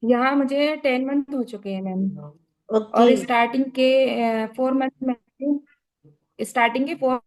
यहाँ मुझे 10 मंथ हो चुके हैं मैम। ओके। और स्टार्टिंग के 4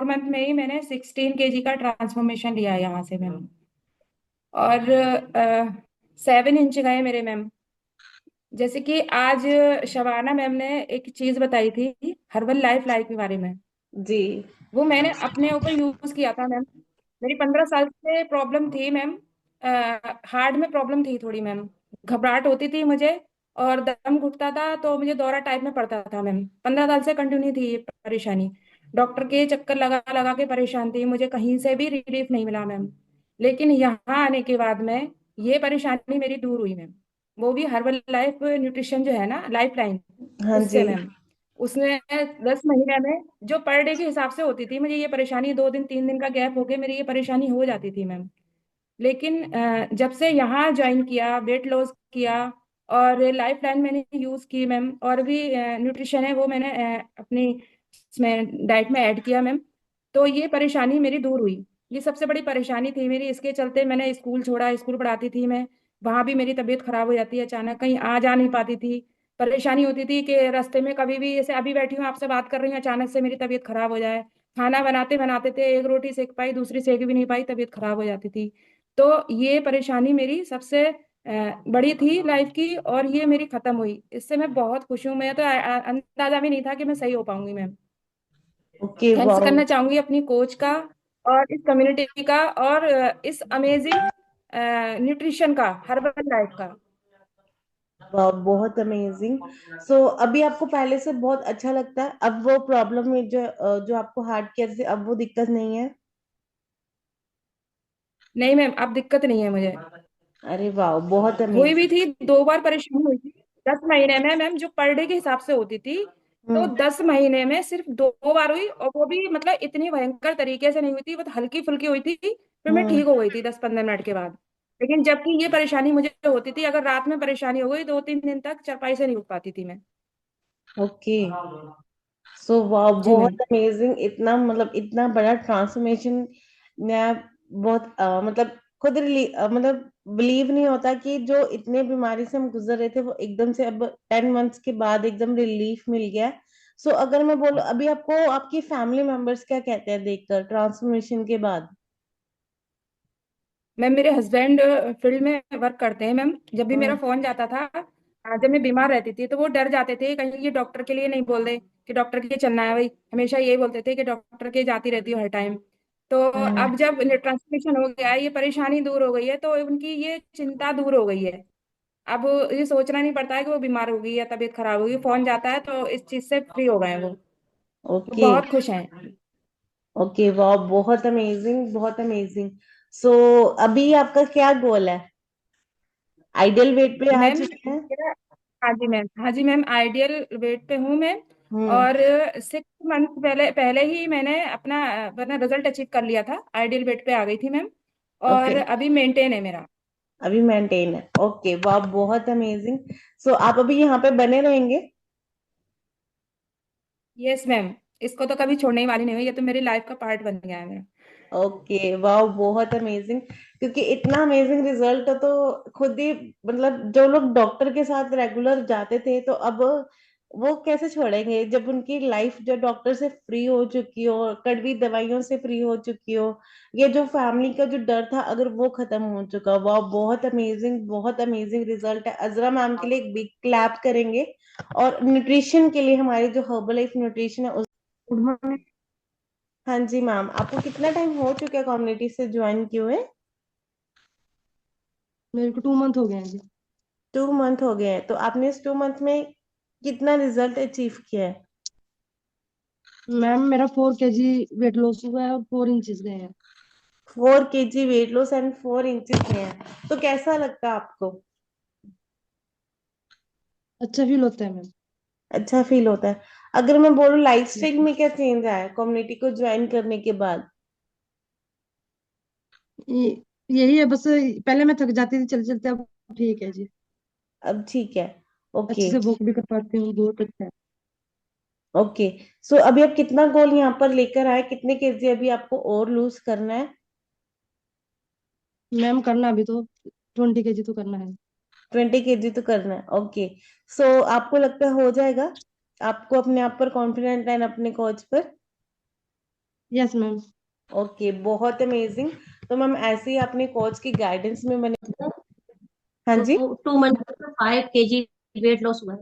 मंथ में ही मैंने 16 kg का ट्रांसफॉर्मेशन लिया है यहाँ से मैम। और 7 इंच गए मेरे मैम। जैसे कि आज शबाना मैम ने एक चीज बताई थी हर्बल लाइफ के बारे में। जी। वो मैंने अपने ऊपर यूज किया था मैम। मेरी 15 साल से प्रॉब्लम थी मैम। हार्ट में प्रॉब्लम थी थोड़ी मैम। घबराहट होती थी मुझे। और दम घुटता था तो मुझे दौरा टाइप में पड़ता था मैम। 15 साल से कंटिन्यू थी ये परेशानी। डॉक्टर के चक्कर लगा लगा के परेशान थी, मुझे कहीं से भी रिलीफ नहीं मिला मैम। लेकिन यहाँ आने के बाद में ये परेशानी मेरी दूर हुई मैम। वो भी हर्बल लाइफ न्यूट्रिशन जो है ना, लाइफ लाइन, हाँ उससे जी। मैम। उसने 10 महीने में जो पर डे के हिसाब से होती थी मुझे ये परेशानी, 2 दिन 3 दिन का गैप हो के मेरी ये परेशानी हो जाती थी मैम। लेकिन जब से यहाँ ज्वाइन किया, वेट लॉस किया, और लाइफ लाइन मैंने यूज की मैम, और भी न्यूट्रिशन है वो मैंने अपनी इसमें डाइट में ऐड किया मैम। तो ये परेशानी मेरी दूर हुई। ये सबसे बड़ी परेशानी थी मेरी, इसके चलते मैंने स्कूल छोड़ा। स्कूल पढ़ाती थी मैं, वहां भी मेरी तबीयत खराब हो जाती है अचानक, कहीं आ जा नहीं पाती थी। परेशानी होती थी कि रास्ते में कभी भी, जैसे अभी बैठी हूँ आपसे बात कर रही हूँ, अचानक से मेरी तबीयत खराब हो जाए। खाना बनाते बनाते थे, एक रोटी सेक पाई, दूसरी सेक भी नहीं पाई, तबीयत खराब हो जाती थी। तो ये परेशानी मेरी सबसे बड़ी थी लाइफ की, और ये मेरी खत्म हुई। इससे मैं बहुत खुश हूँ। मैं तो अंदाजा भी नहीं था कि मैं सही हो पाऊंगी मैम। ओके। Thanks wow. करना चाहूंगी अपनी कोच का, और इस कम्युनिटी का, और इस अमेजिंग न्यूट्रिशन का, हर्बल लाइफ का। वाओ, बहुत अमेजिंग। सो अभी आपको पहले से बहुत अच्छा लगता है? अब वो प्रॉब्लम में जो आपको हार्ट केयर से अब वो दिक्कत नहीं है? नहीं मैम, अब दिक्कत नहीं है मुझे। अरे वाह, बहुत हुई भी अमेजिंग। थी, 2 बार परेशानी हुई थी 10 महीने में मैम, जो पर डे के हिसाब से होती थी। तो हम्म। 10 महीने में सिर्फ 2 बार हुई, और वो भी मतलब इतनी भयंकर तरीके से नहीं हुई थी, बहुत हल्की फुल्की हुई थी। फिर मैं हम्म। ठीक हो गई थी 10-15 मिनट के बाद। लेकिन जबकि ये परेशानी मुझे होती थी, अगर रात में परेशानी हो गई 2-3 दिन तक चारपाई से नहीं उठ पाती थी मैं। ओके। सो वाह, जी बहुत मैम। अमेजिंग। इतना मतलब इतना बड़ा ट्रांसफॉर्मेशन। मैं बहुत मतलब खुद मतलब बिलीव नहीं होता कि जो इतने बीमारी से हम गुजर रहे थे वो एकदम से अब 10 मंथ्स के बाद एकदम रिलीफ मिल गया। सो अगर मैं बोलूं, अभी आपको आपकी फैमिली मेंबर्स क्या कहते हैं देखकर ट्रांसफॉर्मेशन के बाद? मैम मेरे हस्बैंड फील्ड में वर्क करते हैं मैम। जब भी मेरा हम्म। फोन जाता था, जब मैं बीमार रहती थी, तो वो डर जाते थे कहीं ये डॉक्टर के लिए नहीं बोल दे कि डॉक्टर के लिए चलना है भाई। हमेशा यही बोलते थे कि डॉक्टर के जाती रहती हो हर टाइम। तो हम्म। अब जब ट्रांसमिशन हो गया है, ये परेशानी दूर हो गई है, तो उनकी ये चिंता दूर हो गई है। अब ये सोचना नहीं पड़ता है कि वो बीमार हो गई या तबीयत खराब होगी, फोन जाता है तो इस चीज से फ्री हो गए हैं वो। तो ओके। बहुत खुश हैं। ओके, वाह, बहुत अमेजिंग, बहुत अमेजिंग। सो अभी आपका क्या गोल है? आइडियल वेट पे आ मैम चुके हैं? मेरा, हाँ जी मैम, हाँ जी मैम, आइडियल वेट पे हूँ मैं। हम्म। और 6 मंथ पहले पहले ही मैंने अपना वरना रिजल्ट अचीव कर लिया था, आइडियल वेट पे आ गई थी मैम। ओके। और अभी मेंटेन है मेरा। अभी मेंटेन है। ओके, वाह, बहुत अमेजिंग। सो आप अभी यहाँ पे बने रहेंगे? Yes ma'am. इसको तो कभी छोड़ने ही वाली नहीं हुई, ये तो मेरी लाइफ का पार्ट बन गया है मेरा। ओके, वाह, बहुत अमेजिंग। क्योंकि इतना अमेजिंग रिजल्ट तो खुद ही मतलब जो लोग डॉक्टर के साथ रेगुलर जाते थे तो अब वो कैसे छोड़ेंगे जब उनकी लाइफ जो डॉक्टर से फ्री हो चुकी हो, कड़वी दवाइयों से फ्री हो चुकी हो, ये जो फैमिली का जो डर था अगर वो खत्म हो चुका। वाह, बहुत अमेजिंग रिजल्ट है। अजरा मैम के लिए एक बिग क्लैप करेंगे। और न्यूट्रिशन के लिए हमारे जो हर्बल लाइफ न्यूट्रिशन है गुड मॉर्निंग। हाँ जी मैम, आपको कितना टाइम हो चुका है कम्युनिटी से ज्वाइन किए हुए? मेरे को 2 मंथ हो गए हैं जी। 2 मंथ हो गए हैं, तो आपने इस 2 मंथ में कितना रिजल्ट अचीव किया है? मैम मेरा 4 kg वेट लॉस हुआ है, और 4 इंचज गए हैं। 4 kg weight loss and 4 inches में है, तो कैसा लगता है आपको? अच्छा फील होता है मैम। अच्छा फील होता है? अगर मैं बोलूँ लाइफस्टाइल में क्या चेंज आया कम्युनिटी को ज्वाइन करने के बाद? ये- यही है बस। पहले मैं थक जाती थी चलते चलते, अब ठीक है जी। अब ठीक है। ओके। अच्छे से वॉक भी कर पाती हूँ, बहुत अच्छा है। ओके। सो अभी आप कितना गोल यहाँ पर लेकर आए, कितने केजी अभी आपको और लूज करना है? मैम करना अभी तो 20 kg तो करना है। 20 kg तो करना है, ओके। सो आपको लगता है हो जाएगा? आपको अपने आप पर कॉन्फिडेंट है, अपने कोच पर? Yes ma'am. ओके, बहुत अमेजिंग। तो मैम ऐसे ही अपने कोच की गाइडेंस में मैंने, हाँ जी, 2 मंथ में 5 kg वेट लॉस हुआ है।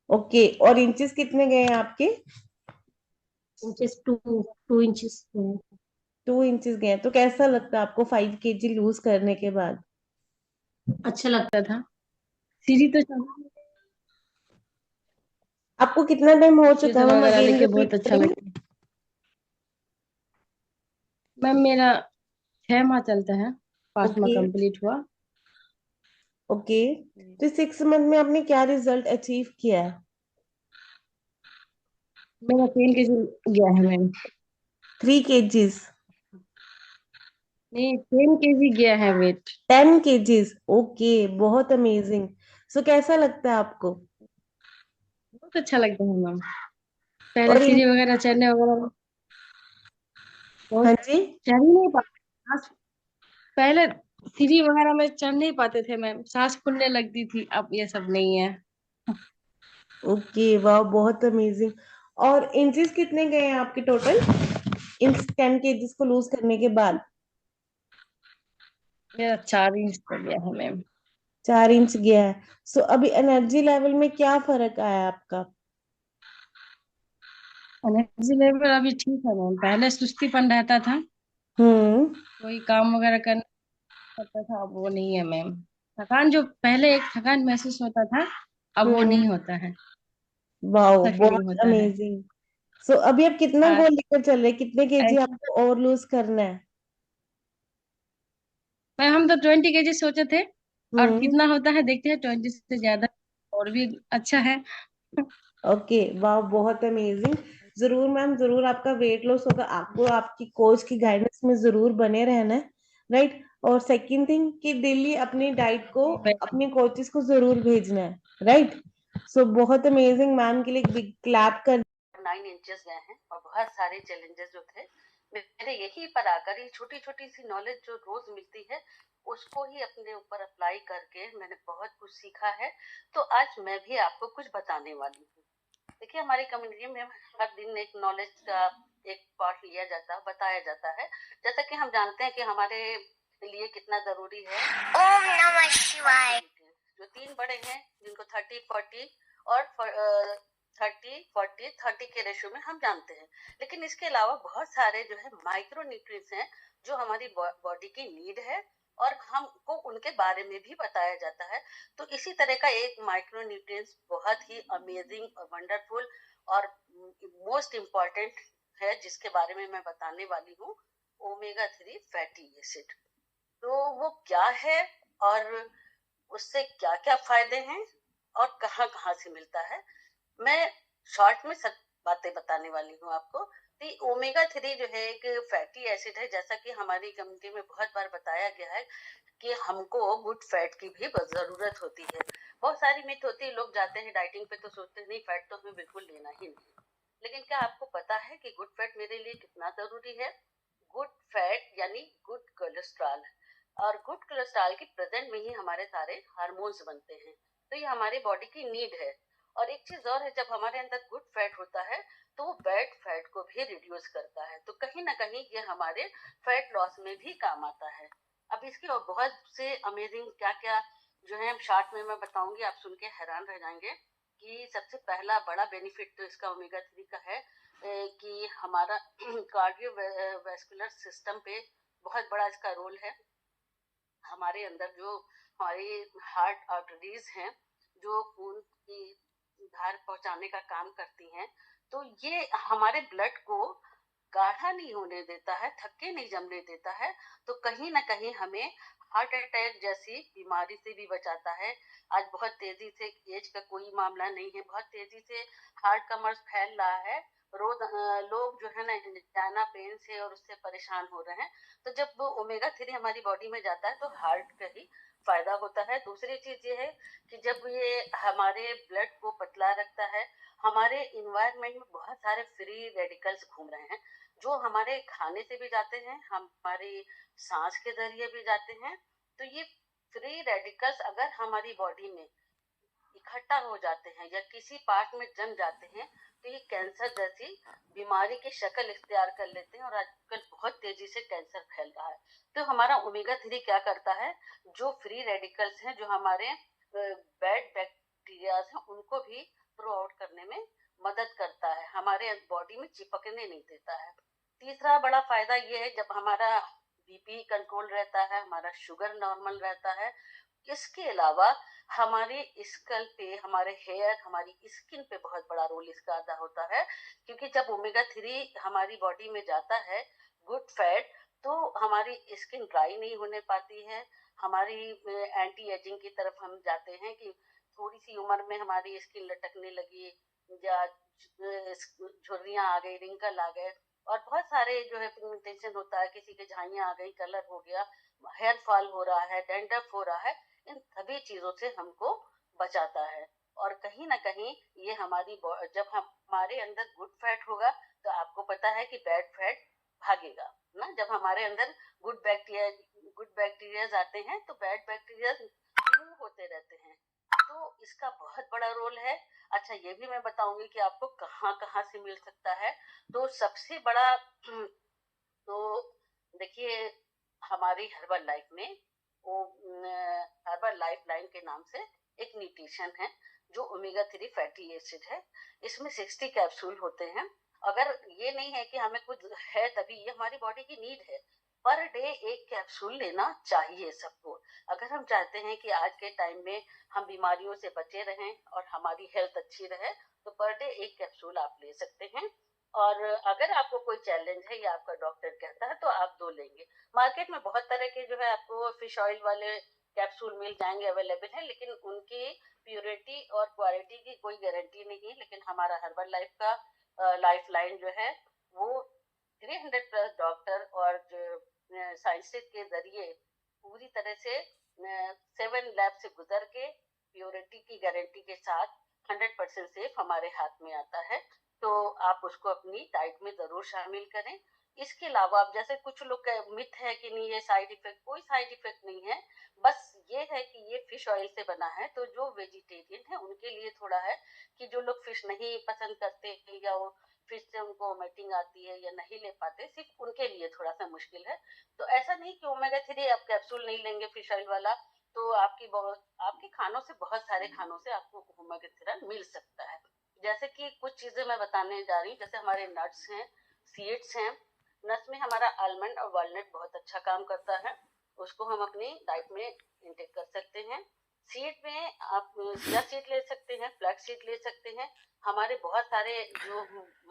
ओके। और इंचेस कितने गए हैं आपके? Inches 2 inches. 2 इंचेस गए हैं। तो कैसा लगता है आपको 5 kg लूज करने के बाद? अच्छा लगता था। सीढ़ी तो आपको कितना टाइम हो चुका है ट्यूशन मैम? वगैरह अगेन लेके रिपीट बहुत अच्छा करेंगे। लगता है। मैम मेरा 6 माह चलता है, 5 माह ओके, कंप्लीट हुआ। ओके। तो 6 मंथ में आपने क्या रिजल्ट अचीव किया है? मेरा 10 kg गया है मैम। 3 kgs? नहीं, 10 kg गया है वेट। 10 kgs, ओके, बहुत अमेजिंग। सो कैसा लगता है आपको? बहुत अच्छा लगता है मैम। पहले और इन, सीढ़ी वगैरह चढ़ने वगैरह में हाँ बहुत जी, चढ़ ही नहीं पाते। पहले सीढ़ी वगैरह में चढ़ नहीं पाते थे मैम, सांस फूलने लगती थी, अब ये सब नहीं है। ओके, वाह, बहुत अमेजिंग। और इंचेस कितने गए हैं आपके टोटल इन 10 kgs को लूज करने के बाद? मेरा 4 इंच हो गया है मैम। 4 इंच गया है। सो अभी एनर्जी लेवल में क्या फर्क आया आपका? एनर्जी लेवल अभी ठीक है मैम, पहले सुस्तीपन रहता था, हम्म। कोई काम वगैरह करना पड़ता था, अब वो नहीं है मैम। थकान जो पहले एक थकान महसूस होता था, अब वो हम्म। नहीं होता है। वाह, अच्छा फीलिंग बहुत होता है। अमेजिंग। सो अभी आप कितना हाँ, गोल लेकर चल रहे हैं? कितने केजी ऐसे आपको और लूज करना है? मैम हम तो 20 kg सोचे थे, और हम्म। कितना होता है देखते हैं, 20 से ज्यादा और भी अच्छा है। ओके, वाह, बहुत अमेजिंग। जरूर मैम, जरूर आपका वेट लॉस होगा। आपको आपकी कोच की गाइडेंस में जरूर बने रहना है, राइट। और सेकंड थिंग कि डेली अपनी डाइट को जी मैं। अपने कोचेस को जरूर भेजना है, राइट। सो बहुत अमेजिंग, मैम के लिए एक बिग क्लैप कर। 9 इंचेस गए हैं और बहुत सारे चैलेंजेस जो थे मेरे यही पर आकर, ये छोटी छोटी सी नॉलेज जो रोज मिलती है उसको ही अपने ऊपर अप्लाई करके मैंने बहुत कुछ सीखा है। तो आज मैं भी आपको कुछ बताने वाली हूँ। देखिए, हमारी कम्युनिटी में हर दिन एक नॉलेज का एक पार्ट लिया जाता है, बताया जाता है। जैसा कि हम जानते हैं कि हमारे लिए कितना जरूरी है ओम नमः शिवाय, जो 3 बड़े हैं जिनको 30-40 और 30-40-30 के रेशियो में हम जानते हैं। लेकिन इसके अलावा बहुत सारे जो है माइक्रो न्यूट्रिएंट्स हैं जो हमारी बॉडी की नीड है, और हमको उनके बारे में भी बताया जाता है। तो इसी तरह का एक माइक्रो न्यूट्रिएंट्स बहुत ही अमेजिंग और वंडरफुल और मोस्ट इम्पॉर्टेंट है, जिसके बारे में मैं बताने वाली हूँ, ओमेगा 3 फैटी एसिड। तो वो क्या है, और उससे क्या क्या फायदे हैं, और कहाँ कहाँ से मिलता है, मैं शॉर्ट में सब बातें बताने वाली हूँ आपको। तो ओमेगा 3 जो है एक फैटी एसिड है, जैसा कि हमारी कम्युनिटी में बहुत बार बताया गया है कि हमको गुड फैट की भी जरूरत होती है। बहुत सारी मिथ होती है, लोग जाते हैं डाइटिंग पे तो सोचते हैं नहीं, फैट तो हमें बिल्कुल लेना ही नहीं। लेकिन क्या आपको पता है कि गुड फैट मेरे लिए कितना जरूरी है? गुड फैट यानी गुड कोलेस्ट्रॉल, और गुड कोलेस्ट्रॉल की प्रेजेंट में ही हमारे सारे हार्मोन्स बनते हैं। तो ये हमारी बॉडी की नीड है। और एक चीज और है, जब हमारे अंदर गुड फैट होता है तो वो बैड फैट को भी रिड्यूस करता है, तो कहीं ना कहीं ये हमारे फैट लॉस में भी काम आता है। अब इसके और बहुत से अमेजिंग क्या क्या जो है शॉर्ट में मैं बताऊंगी, आप सुन के हैरान रह जाएंगे। कि सबसे पहला बड़ा बेनिफिट तो इसका ओमेगा 3 का है कि हमारा कार्डियो वेस्कुलर सिस्टम पे बहुत बड़ा इसका रोल है। हमारे अंदर जो हमारी हार्ट आर्टरीज हैं, जो खून की धार पहुंचाने का काम करती हैं, तो ये हमारे ब्लड को गाढ़ा नहीं होने देता है, थक्के नहीं जमने देता है। तो कहीं ना कहीं हमें हार्ट अटैक जैसी बीमारी से भी बचाता है। आज बहुत तेजी से, एज का कोई मामला नहीं है, बहुत तेजी से हार्ट का मर्ज फैल रहा है। रोज लोग जो है ना जाना पेन से और उससे परेशान हो रहे हैं। तो जब ओमेगा 3 हमारी बॉडी में जाता है तो हार्ट का ही फायदा होता है। दूसरी चीज ये है कि जब ये हमारे ब्लड को पतला रखता है, हमारे इन्वायरमेंट में बहुत सारे फ्री रेडिकल्स घूम रहे हैं जो हमारे खाने से भी जाते हैं, हमारी सांस के जरिए भी जाते हैं। तो ये फ्री रेडिकल्स अगर हमारी बॉडी में इकट्ठा हो जाते हैं या किसी पार्ट में जम जाते हैं तो ये कैंसर जैसी बीमारी की शक्ल इख्तियार कर लेते हैं और आजकल बहुत तेजी से कैंसर फैल रहा है। तो हमारा ओमेगा 3 क्या करता है, जो फ्री रेडिकल्स हैं, जो हमारे बैड बैक्टीरियाज हैं, उनको भी थ्रो आउट करने में मदद करता है, हमारे बॉडी में चिपकने नहीं देता है। तीसरा बड़ा फायदा ये है, जब हमारा बीपी कंट्रोल रहता है, हमारा शुगर नॉर्मल रहता है। इसके अलावा हमारे स्कल पे, हमारे हेयर, हमारी स्किन पे बहुत बड़ा रोल इसका अदा होता है, क्योंकि जब ओमेगा 3 हमारी बॉडी में जाता है, गुड फैट, तो हमारी स्किन ड्राई नहीं होने पाती है। हमारी एंटी एजिंग की तरफ हम जाते हैं कि थोड़ी सी उम्र में हमारी स्किन लटकने लगी या झुर्रियां आ गई, रिंकल आ गए, और बहुत सारे जो है पिगमेंटेशन होता है, किसी के झाइयां आ गई, कलर हो गया, हेयर फॉल हो रहा है, डेंड्रफ हो रहा है, इन सभी चीजों से हमको बचाता है। और कहीं ना कहीं ये जब हमारे अंदर गुड फैट होगा तो आपको पता है कि बैड फैट भागेगा ना। जब हमारे अंदर गुड बैक्टीरियाज आते हैं तो बैड बैक्टीरिया रिमूव होते रहते हैं। तो इसका बहुत बड़ा रोल है। अच्छा, ये भी मैं बताऊंगी कि आपको कहाँ कहाँ से मिल सकता है। तो सबसे बड़ा तो देखिए, हमारी हर्बल लाइफ में वो हर्बल लाइफ लाइन के नाम से एक न्यूट्रिशन है जो ओमेगा 3 फैटी एसिड है। इसमें 60 कैप्सूल होते हैं। अगर ये नहीं है कि हमें कुछ है तभी, ये हमारी बॉडी की नीड है। पर डे एक कैप्सूल लेना चाहिए सबको। अगर हम चाहते हैं कि आज के टाइम में हम बीमारियों से बचे रहें और हमारी हेल्थ अच्छी रहे, तो पर डे एक कैप्सूल आप ले सकते हैं। और अगर आपको कोई चैलेंज है या आपका डॉक्टर कहता है तो आप 2 लेंगे। मार्केट में बहुत तरह के जो है आपको फिश ऑयल वाले कैप्सूल मिल जाएंगे, अवेलेबल है, लेकिन उनकी प्योरिटी और क्वालिटी की कोई गारंटी नहीं है। लेकिन हमारा हर्बल लाइफ का लाइफ लाइन जो है वो 300 प्लस डॉक्टर और साइंटिस्ट के जरिए पूरी तरह से 7 लैब से गुजर के प्योरिटी की गारंटी के साथ 100% सेफ हमारे हाथ में आता है। तो आप उसको अपनी डाइट में जरूर शामिल करें। इसके अलावा आप जैसे कुछ लोग मिथ है कि नहीं ये साइड इफेक्ट, कोई साइड इफेक्ट नहीं है। बस ये है कि ये फिश ऑयल से बना है, तो जो वेजिटेरियन है उनके लिए थोड़ा है कि जो लोग फिश नहीं पसंद करते हैं या वो फिश से उनको वोमिटिंग आती है या नहीं ले पाते, सिर्फ उनके लिए थोड़ा सा मुश्किल है। तो ऐसा नहीं कि ओमेगा 3 आप कैप्सूल नहीं लेंगे फिश ऑयल वाला तो आपके खानों से, बहुत सारे खानों से आपको ओमेगा 3 मिल सकता है। जैसे कि कुछ चीजें मैं बताने जा रही हूँ, जैसे हमारे नट्स हैं, सीड्स हैं। नट्स में हमारा आलमंड और वॉलनट बहुत अच्छा काम करता है, उसको हम अपनी डाइट में इंटेक कर सकते हैं। सीड में आप चिया सीड ले सकते हैं, फ्लैक्स सीड ले सकते हैं। हमारे बहुत सारे जो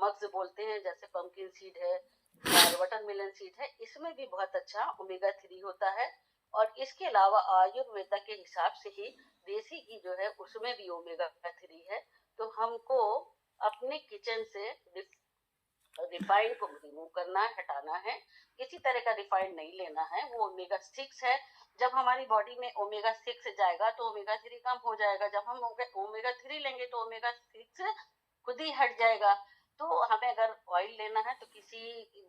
मग्स बोलते हैं, जैसे पंपकिन सीड है और वाटरमेलन सीड है, इसमें भी बहुत अच्छा ओमेगा 3 होता है। और इसके अलावा आयुर्वेदा के हिसाब से ही देसी घी जो है उसमें भी ओमेगा 3 है। तो हमको अपने किचन से रिफाइंड को रिमूव करना है, हटाना है। किसी तरह का रिफाइंड नहीं लेना है, वो ओमेगा 6 है। जब हमारी बॉडी में ओमेगा 6 जाएगा तो ओमेगा 3 कम हो जाएगा। जब हम ओमेगा 3 लेंगे तो ओमेगा 6 खुद ही हट जाएगा। तो हमें अगर ऑयल लेना है तो किसी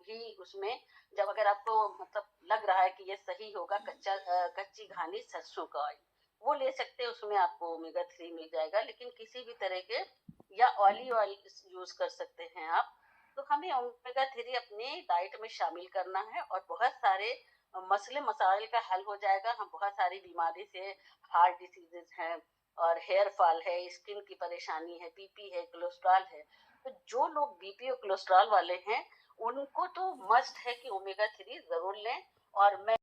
भी उसमें, जब अगर आपको मतलब लग रहा है कि ये सही होगा, कच्ची घानी सरसों का ऑयल वो ले सकते हैं, उसमें आपको ओमेगा 3 मिल जाएगा। लेकिन किसी भी तरह के या ऑयली ऑयल यूज कर सकते हैं आप। तो हमें ओमेगा 3 अपने डाइट में शामिल करना है और बहुत सारे मसले मसाइल का हल हो जाएगा। हम बहुत सारी बीमारी से, हार्ट डिसीजेज हैं और हेयर फॉल है, स्किन की परेशानी है, बीपी है, कोलेस्ट्रॉल है। तो जो लोग बीपी और कोलेस्ट्रॉल वाले हैं उनको तो मस्ट है कि ओमेगा 3 जरूर लें। और मैं